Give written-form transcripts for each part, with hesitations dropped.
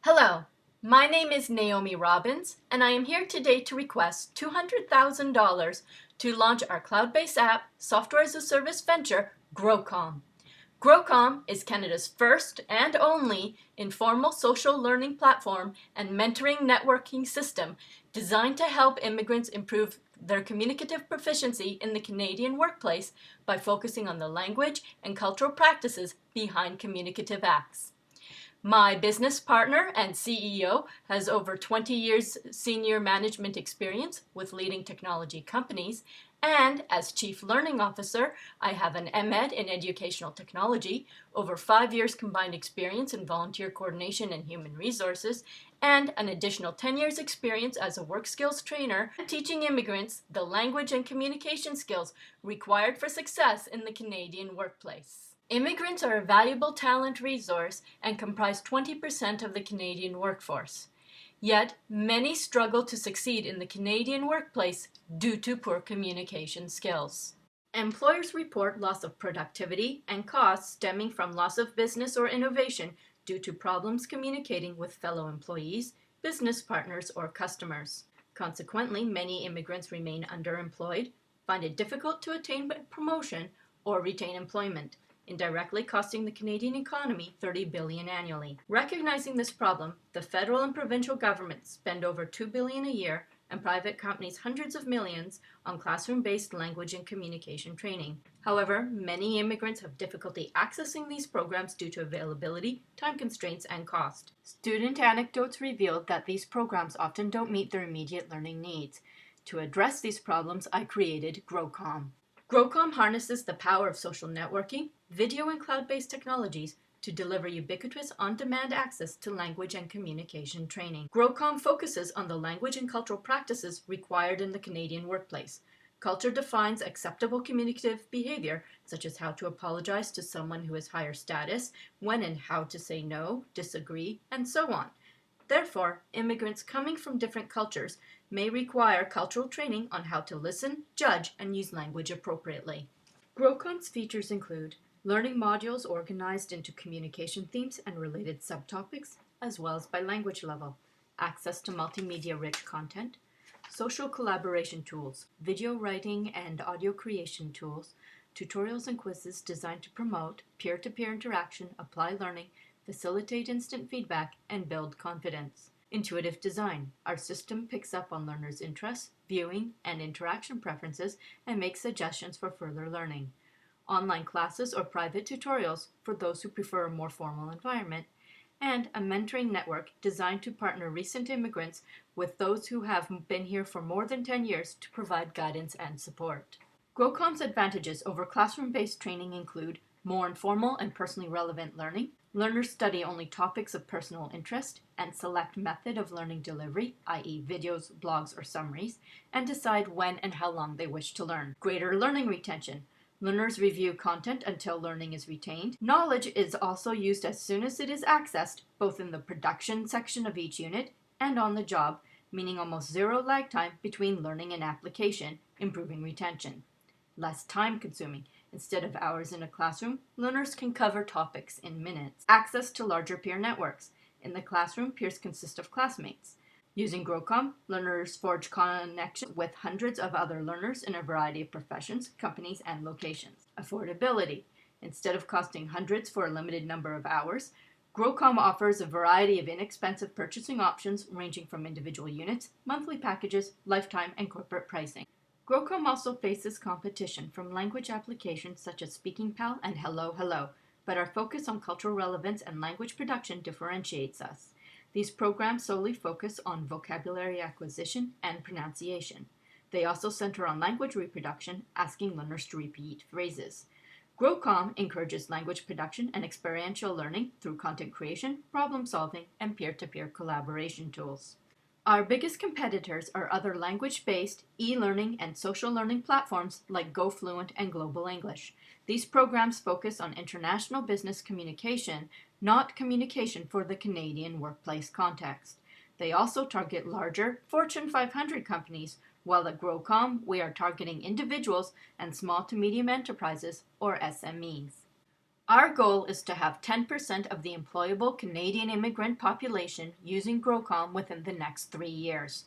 Hello, my name is Naomi Robbins, and I am here today to request $200,000 to launch our cloud-based app, software as a service venture, GrowCom. GrowCom is Canada's first and only informal social learning platform and mentoring networking system designed to help immigrants improve their communicative proficiency in the Canadian workplace by focusing on the language and cultural practices behind communicative acts. My business partner and CEO has over 20 years senior management experience with leading technology companies, and as Chief Learning Officer, I have an MEd in Educational Technology, over 5 years combined experience in volunteer coordination and human resources, and an additional 10 years experience as a work skills trainer teaching immigrants the language and communication skills required for success in the Canadian workplace. Immigrants are a valuable talent resource and comprise 20% of the Canadian workforce. Yet, many struggle to succeed in the Canadian workplace due to poor communication skills. Employers report loss of productivity and costs stemming from loss of business or innovation due to problems communicating with fellow employees, business partners, or customers. Consequently, many immigrants remain underemployed, find it difficult to attain promotion, or retain employment, indirectly costing the Canadian economy $30 billion annually. Recognizing this problem, the federal and provincial governments spend over $2 billion a year and private companies hundreds of millions on classroom-based language and communication training. However, many immigrants have difficulty accessing these programs due to availability, time constraints, and cost. Student anecdotes revealed that these programs often don't meet their immediate learning needs. To address these problems, I created GrowCom. GrowCom harnesses the power of social networking, video and cloud-based technologies to deliver ubiquitous on-demand access to language and communication training. GrowCom focuses on the language and cultural practices required in the Canadian workplace. Culture defines acceptable communicative behavior, such as how to apologize to someone who has higher status, when and how to say no, disagree, and so on. Therefore, immigrants coming from different cultures may require cultural training on how to listen, judge, and use language appropriately. GrowCom's features include learning modules organized into communication themes and related subtopics, as well as by language level, access to multimedia-rich content, social collaboration tools, video writing and audio creation tools, tutorials and quizzes designed to promote peer-to-peer interaction, apply learning, facilitate instant feedback, and build confidence. Intuitive design. Our system picks up on learners' interests, viewing, and interaction preferences and makes suggestions for further learning. Online classes or private tutorials for those who prefer a more formal environment, and a mentoring network designed to partner recent immigrants with those who have been here for more than 10 years to provide guidance and support. GrowCom's advantages over classroom-based training include more informal and personally relevant learning. Learners study only topics of personal interest and select method of learning delivery, i.e. videos, blogs, or summaries, and decide when and how long they wish to learn. Greater learning retention. Learners review content until learning is retained. Knowledge is also used as soon as it is accessed, both in the production section of each unit and on the job, meaning almost zero lag time between learning and application, improving retention. Less time consuming. Instead of hours in a classroom, learners can cover topics in minutes. Access to larger peer networks. In the classroom, peers consist of classmates. Using GrowCom, learners forge connections with hundreds of other learners in a variety of professions, companies, and locations. Affordability. Instead of costing hundreds for a limited number of hours, GrowCom offers a variety of inexpensive purchasing options ranging from individual units, monthly packages, lifetime, and corporate pricing. GrowCom also faces competition from language applications such as SpeakingPal and Hello Hello, but our focus on cultural relevance and language production differentiates us. These programs solely focus on vocabulary acquisition and pronunciation. They also center on language reproduction, asking learners to repeat phrases. GrowCom encourages language production and experiential learning through content creation, problem solving, and peer-to-peer collaboration tools. Our biggest competitors are other language-based e-learning and social learning platforms like GoFluent and Global English. These programs focus on international business communication, not communication for the Canadian workplace context. They also target larger Fortune 500 companies, while at GrowCom we are targeting individuals and small to medium enterprises, or SMEs. Our goal is to have 10% of the employable Canadian immigrant population using GrowCom within the next 3 years.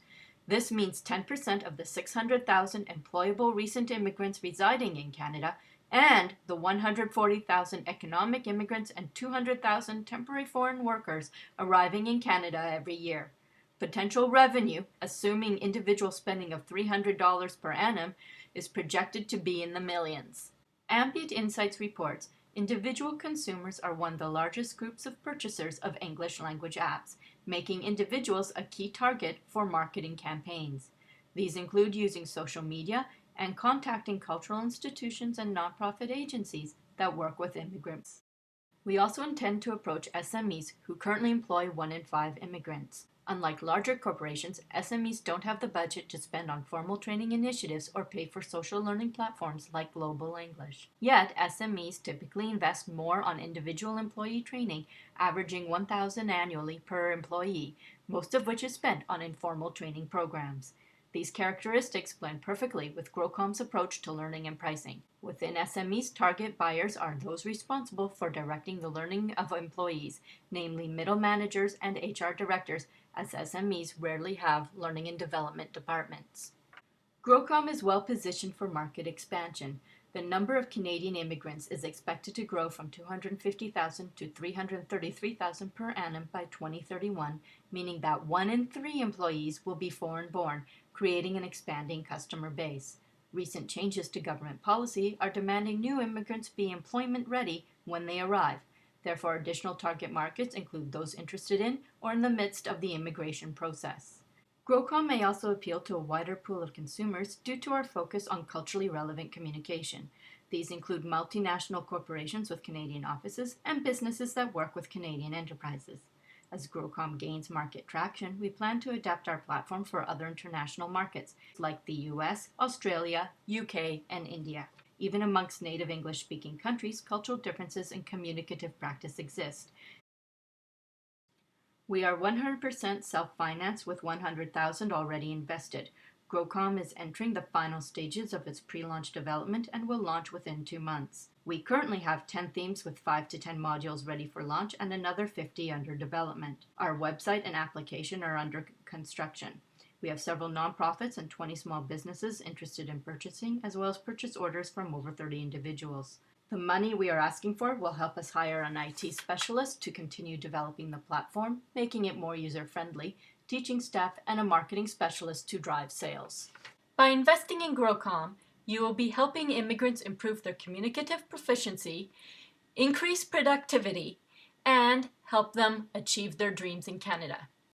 This means 10% of the 600,000 employable recent immigrants residing in Canada and the 140,000 economic immigrants and 200,000 temporary foreign workers arriving in Canada every year. Potential revenue, assuming individual spending of $300 per annum, is projected to be in the millions. Ambient Insights reports individual consumers are one of the largest groups of purchasers of English language apps, making individuals a key target for marketing campaigns. These include using social media and contacting cultural institutions and nonprofit agencies that work with immigrants. We also intend to approach SMEs who currently employ 1 in 5 immigrants. Unlike larger corporations, SMEs don't have the budget to spend on formal training initiatives or pay for social learning platforms like Global English. Yet, SMEs typically invest more on individual employee training, averaging $1,000 annually per employee, most of which is spent on informal training programs. These characteristics blend perfectly with GrowCom's approach to learning and pricing. Within SMEs, target buyers are those responsible for directing the learning of employees, namely middle managers and HR directors, as SMEs rarely have learning and development departments. GrowCom is well positioned for market expansion. The number of Canadian immigrants is expected to grow from 250,000 to 333,000 per annum by 2031, meaning that 1 in 3 employees will be foreign-born, creating an expanding customer base. Recent changes to government policy are demanding new immigrants be employment-ready when they arrive. Therefore, additional target markets include those interested in or in the midst of the immigration process. GrowCom may also appeal to a wider pool of consumers due to our focus on culturally relevant communication. These include multinational corporations with Canadian offices and businesses that work with Canadian enterprises. As GrowCom gains market traction, we plan to adapt our platform for other international markets like the US, Australia, UK, and India. Even amongst native English-speaking countries, cultural differences in communicative practice exist. We are 100% self-financed with $100,000 already invested. GrowCom is entering the final stages of its pre-launch development and will launch within 2 months. We currently have 10 themes with 5 to 10 modules ready for launch and another 50 under development. Our website and application are under construction. We have several nonprofits and 20 small businesses interested in purchasing, as well as purchase orders from over 30 individuals. The money we are asking for will help us hire an IT specialist to continue developing the platform, making it more user-friendly, teaching staff, and a marketing specialist to drive sales. By investing in GrowCom, you will be helping immigrants improve their communicative proficiency, increase productivity, and help them achieve their dreams in Canada.